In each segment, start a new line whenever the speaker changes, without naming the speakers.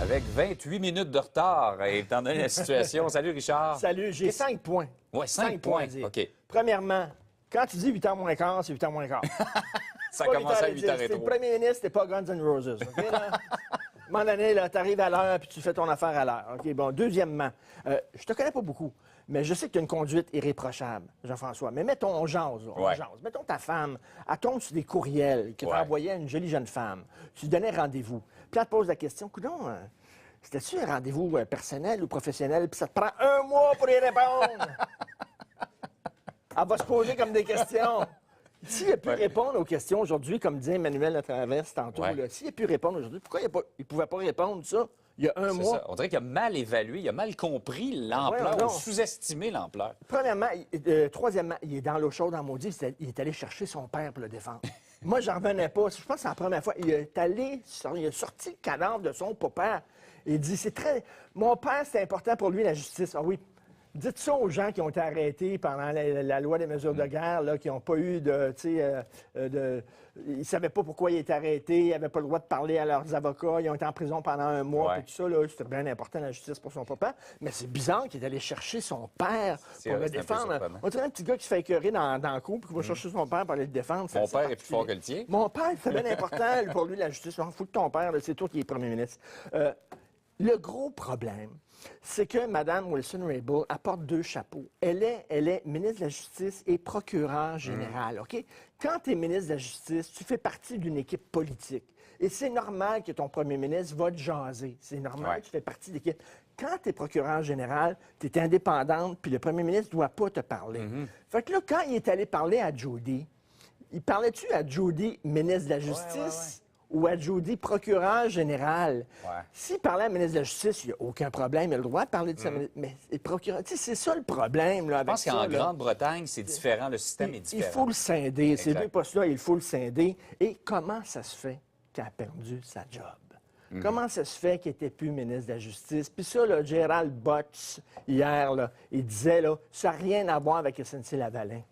avec 28 minutes de retard, étant donné la situation. Salut, Richard.
Salut, j'ai 5 points.
Oui, 5 points.
à dire.
OK.
Premièrement, quand tu dis 8h moins quart, c'est 8h moins quart.
Ça a commencé à 8h
C'est
rétro.
le premier ministre, c'était pas Guns N' Roses. OK, là? À un moment donné, tu arrives à l'heure puis tu fais ton affaire à l'heure. OK, bon. Deuxièmement, je te connais pas beaucoup, mais je sais que tu as une conduite irréprochable, Jean-François. Mais mettons, on jase.
Ouais.
Mettons ta femme, elle tombe sur des courriels que tu as envoyés à une jolie jeune femme. Tu lui donnais rendez-vous. Puis elle te pose la question, coudonc, c'était-tu un rendez-vous personnel ou professionnel? Puis ça te prend 1 mois pour y répondre. Elle va se poser comme des questions. S'il a pu répondre aux questions aujourd'hui, comme disait Emmanuel Latraverse tantôt, s'il a pu répondre aujourd'hui, pourquoi il ne pouvait pas répondre ça il y a 1 mois?
Ça. On dirait qu'il a mal évalué, il a mal compris l'ampleur, ou sous-estimé l'ampleur.
Premièrement, troisièmement, il est dans l'eau chaude en maudit, il est allé chercher son père pour le défendre. Moi, j'en revenais pas. Je pense que c'est la première fois. Il a sorti le cadavre de son papa. Il dit, mon père, c'est important pour lui, la justice. Ah oui. Dites ça aux gens qui ont été arrêtés pendant la loi des mesures de guerre, là, qui n'ont pas eu de, ils ne savaient pas pourquoi ils étaient arrêtés, ils n'avaient pas le droit de parler à leurs avocats, ils ont été en prison pendant 1 mois, puis tout ça, là, c'était bien important, la justice pour son papa. Mais c'est bizarre qu'il est allé chercher son père pour le défendre. On dirait un petit gars qui se fait écœurer dans le cou, puis qui va chercher son père pour aller le défendre.
Mon père est plus fort que le tien.
Mon père, c'est bien important pour lui, la justice. Il faut que ton père, c'est toi qui es premier ministre. Le gros problème, c'est que Mme Wilson-Raybould apporte 2 chapeaux. Elle est ministre de la Justice et procureure générale, OK? Quand tu es ministre de la Justice, tu fais partie d'une équipe politique. Et c'est normal que ton premier ministre va te jaser. C'est normal que tu fais partie de l'équipe. Quand tu es procureur général, tu es indépendante, puis le premier ministre ne doit pas te parler. Fait que là, quand il est allé parler à Jody, il parlait-tu à Jody, ministre de la Justice? Ou à Jody, procureur général. S'il parlait à la ministre de la Justice, il n'y a aucun problème. Il a le droit de parler de sa ministre. Mais le procureur, c'est ça le problème. Là, avec
je pense qu'en Grande-Bretagne, c'est différent. Le système est différent.
Il faut le scinder. Ces 2 postes-là, il faut le scinder. Et comment ça se fait qu'elle a perdu sa job? Comment ça se fait qu'il n'était plus ministre de la Justice? Puis ça, là, Gérald Botts, hier, là, il disait, là, ça n'a rien à voir avec SNC-Lavalin.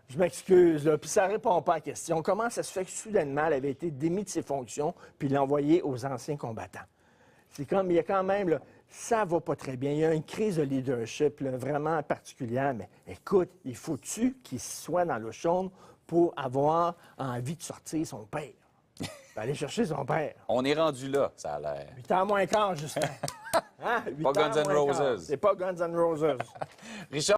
Je m'excuse, là, puis ça ne répond pas à la question. Comment ça se fait que soudainement, elle avait été démise de ses fonctions puis l'envoyée aux anciens combattants? C'est comme, il y a quand même, là, ça va pas très bien. Il y a une crise de leadership là, vraiment particulière. Mais écoute, il faut-tu qu'il soit dans l'eau chaude pour avoir envie de sortir son père? Aller chercher son père.
On est rendu là, ça a l'air.
8h moins quart, Justin. Hein?
Pas Guns N' Roses.
C'est pas Guns N' Roses.
Richard.